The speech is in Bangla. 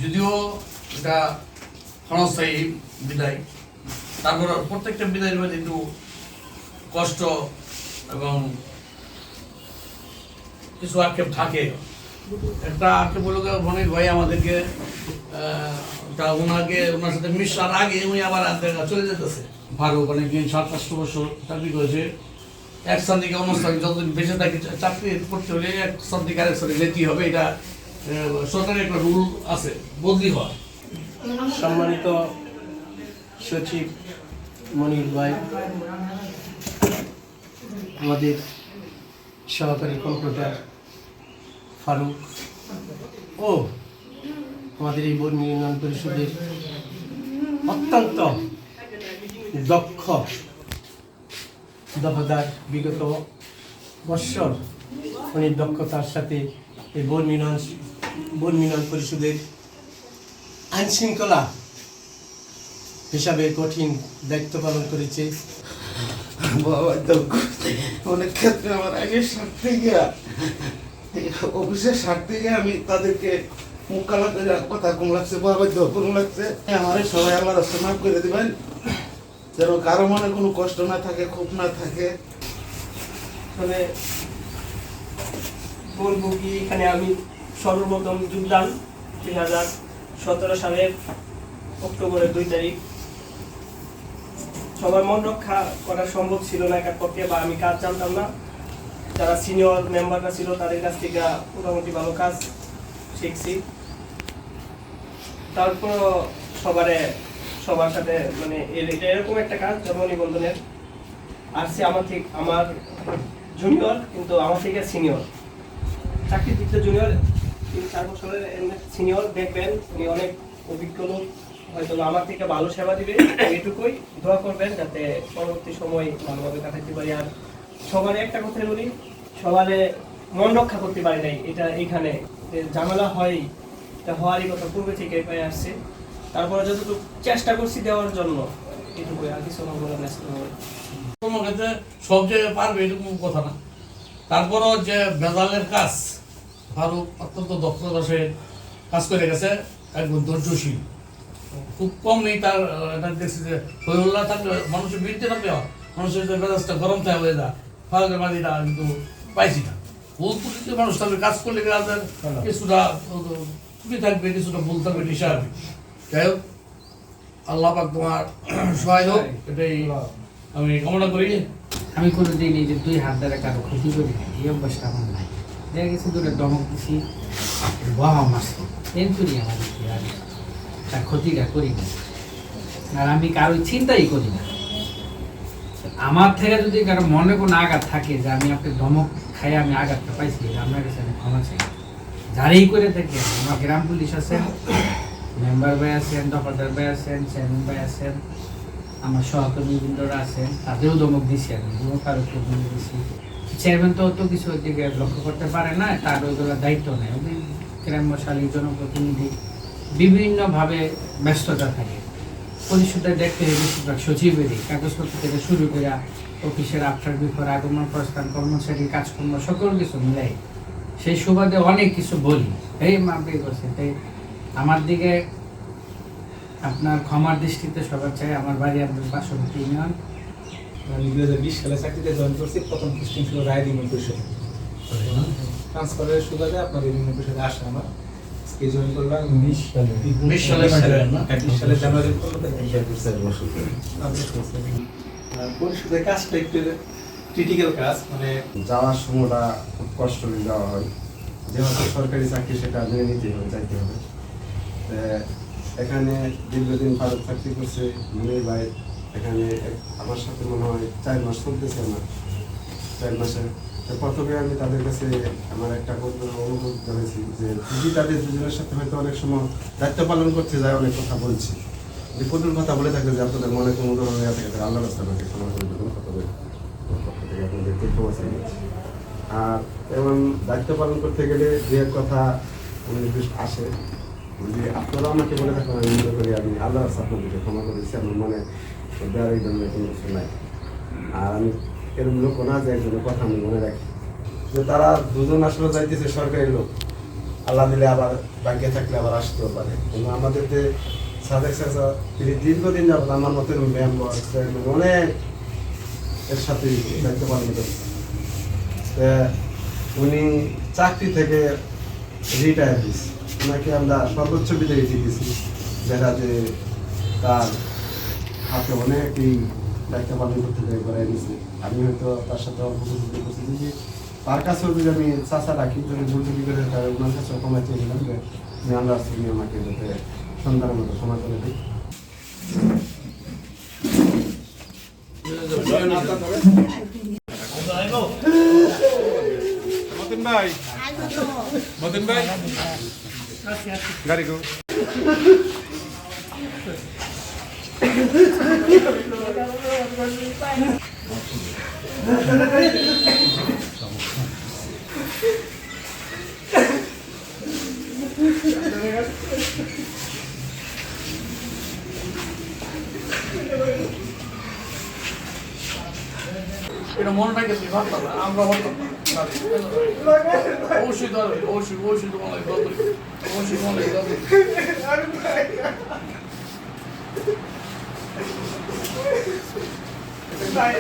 যদিও এটা ক্ষণস্থায়ী বিদায়, তারপর প্রত্যেকটা বিদায়ের মধ্যে একটু কষ্ট এবং কিছু আক্ষেপ থাকে। একটা আক্ষেপ হলো মনির ভাই আমাদেরকে ওনার সাথে মিশার আগে উনি আবার চলে যেতেছে। ফারুক অনেকদিন 7-8 বছর চাকরি করেছে, এক স্থান থেকে অন্য স্থানে যতদিন বেঁচে থাকে চাকরি করতে হলে এক স্থান থেকে আরেক স্থানে যেতেই হবে, এটা সরকারের একটা রুল আছে, বদলি হওয়া। সম্মানিত সচিব মনির ভাই, আমাদের সহকারী কম্পিউটার ফারুক ও আমাদের এই বর্মি ইউনিয়ন পরিষদের অত্যন্ত দক্ষ দফাদার, বিগত বৎসর উনি দক্ষতার সাথে এই বর্মি ইউনিয়ন পরিষদের আইনশৃঙ্খলা হিসাবে কঠিন দায়িত্ব পালন করেছে। অনেক ক্ষেত্রে আমার আগে স্বার্থে গিয়া অফিসের স্বার্থে গিয়ে আমি তাদেরকে মুখালাতে কথা কম লাগছে, বাবা কম লাগছে। আমার সবাই আল্লাহ রাস্তা মাফ করে দিবেন, যেন কারো মনে কোনো কষ্ট না থাকে, ক্ষোভ না থাকে। আসলে বলবো কি, এখানে আমি সর্বপ্রথম যোগদান 2017 সালের অক্টোবরের 2 তারিখ। সবার মন রক্ষা করা সম্ভব ছিল না একার পক্ষে, বা আমি কাজ জানতাম না। যারা সিনিয়র মেম্বাররা ছিল তাদের কাছ থেকে মোটামুটি ভালো কাজ শিখছি। তারপর সবার সাথে মানে এটা এরকম একটা কাজ জন্ম নিবন্ধনের আসছে আমার জুনিয়র, কিন্তু আমার থেকে সিনিয়র, চাকরি দিতে জুনিয়র 3-4 বছরের সিনিয়র। দেখবেন উনি অনেক অভিজ্ঞ লোক, হয়তো আমার থেকে ভালো সেবা দিবে, এটুকুই দোয়া করবেন যাতে পরবর্তী সময় ভালোভাবে কাটাতে পারি। আর সবার একটা কথাই বলি, সবারে মন রক্ষা করতে পারি নাই, এটা এখানে ঝামেলা হয়, এটা হওয়ারই কথা পূর্বে থেকে পেয়ে আসছে। তারপরে যতটুকু চেষ্টা করছি দেওয়ার জন্য, এটুকুই, আর কিছু কোনো ক্ষেত্রে সব জায়গায় পারবে এরকম কথা না। তারপরও যে ভেজালের কাজ, ফারুক অত্যন্ত দক্ষতার সাথে কাজ করে গেছে, একদম ধৈর্যশীল, খুব কমই তার দেখছি যে হইহুল্লাহ থাকলে মানুষের বিরুদ্ধে থাকলে মানুষের যে মেজাজটা গরম থাকে হয়ে যায়, ফারুকের মাঝিটা কিন্তু পাইছি না। ভুল ত্রুটিতে মানুষ থাকবে, কাজ করলে কাজের কিছুটা ত্রুটি থাকবে, কিছুটা ভুল থাকবে, হিসাবে। যাই হোক, আল্লাহ পাক তোমার সহায় হোক, এটাই আমি কামনা করি। আমি কোনোদিন এই যে 2 হাত দ্বারা কারো ক্ষতি করি না, এই অভ্যাসটা আমার নাই। দেখা গেছে দূরে দমক দিছি, বাবা মারছি, এরপরই আমার আর তার ক্ষতিটা করি না। আর আমি কারো চিন্তাই করি না। আমার থেকে যদি কারো মনে কোনো আঘাত থাকে যে আমি আপনার ধমক খাই আমি আঘাতটা পাইছি, আপনার কাছে আমি ক্ষমা চাই। যারাই করে থাকি, আমার গ্রাম পুলিশ আছেন, মেম্বার ভাই আছেন, দফাদার ভাই আছেন, চেয়ারম্যান ভাই আছেন, আমার সহকর্মীবৃন্দরা আছেন, তাদেরও ধমক দিছি, আমি কারো ধমক দিছি। চেয়ারম্যান তো অত কিছু দিকে লক্ষ্য করতে পারে না, তার ওইগুলো দায়িত্ব নেই। ওই গ্রাম্যশালী জনপ্রতিনিধি বিভিন্নভাবে ব্যস্ততা থাকে। পরিষদে দেখতে বেশিরভাগ সচিবেরই কাগজপত্র থেকে শুরু করে অফিসের আফটার বিফোর, আগমন প্রস্থান, কর্মচারী কাজকর্ম সকল কিছু মিলাই সেই সুবাদে অনেক কিছু বলি, এই মাপে করছে। তাই আমার দিকে আপনার ক্ষমার দৃষ্টিতে সবার চাই। আমার বাড়ি আপনার পার্শ্ববর্তী ইউনিয়ন। আমি 2020 সালে চাকরিতে জয়েন করছি, প্রথম পোস্টিং ছিল রায় ইউনিয়ন পরিষদে। ট্রান্সফারের সুবাদে আপনাদের ইউনিয়ন পরিষদে আসে আমার। এই জয়েন করলাম 20 সালে জানুয়ারি পরিষদের কাজটা একটু ক্রিটিক্যাল কাজ, মানে যাওয়ার সময়টা খুব কষ্ট করে যাওয়া হয়, যেহেতু সরকারি চাকরি সেটা মেনে নিতে হবে, যাইতে হবে। এখানে দীর্ঘদিন ভারত চাকরি করছে মনির ভাই, এখানে আমার সাথে মনে হয় 4 মাস চলতেছে আমার, 4 মাসে। প্রথমে আমি তাদের কাছে আমার একটা অনুভব করেছি যে দিদি তাদের দুজনের সাথে হয়তো অনেক সময় দায়িত্ব পালন করতে যায়, অনেক কথা বলছি, যে কঠোর কথা বলে থাকে যে আপনাদের মনে কোনো ধরনের ইয়ে থাকে, আল্লাহ রাস্তা আমাকে ক্ষমা করে দেবেন, আপনাদের পক্ষ থেকে আপনাদেরকে ক্ষমা চাই। আর এবং দায়িত্ব পালন করতে গেলে যে কথা উনি যদি আসে, যদি আপনারা আমাকে বলে থাকেন, আমি মনে করি আমি আল্লাহ রাস্তা আপনাদেরকে ক্ষমা করেছি, আমার মনে দেওয়ার এই ধরনের কোনো কিছু নাই। আর আমি এরকম লোক না যে একজনের কথা আমি মনে রাখি, যে তারা দুজন আসলে যাইতেছে সরকারি লোক, আল্লাহ দিলে আবার ভাগ্যে থাকলে আবার আসতেও পারে। কিন্তু আমাদের যে সাদেক চাচা, তিনি দীর্ঘদিন যাবত আমার মতের মেম্বার অনেক এর সাথে দায়িত্ব পালন করছে। উনি চাকরি থেকে রিটায়ার দিয়েছে, ওনাকে আমরা সর্বোচ্চ বিদায় দিয়েছি, যেটা যে তার হাতে অনেকই দায়িত্ব পালন করতে করে নিয়েছে। আমি হয়তো তার সাথে অল্প কিছু করছি, যদি তার কাছেও যদি আমি চাষা রাখি, যদি বলতে কি করে তার ওনার কাছেও ক্ষমা চেয়ে নিলাম যে আমি আল্লাহ তুমি আমাকে যাতে সন্তানের মতো ক্ষমা করে দিই। মতিন ভাই গাড়ি গো এটা মনে থাকে তুই ভাবতাম না, আমরা ভাবতাম না। অবশ্যই ধরবে, অবশ্যই তোমার লাগে দরকার, অবশ্যই তোমার লাগে দরকার। ভাই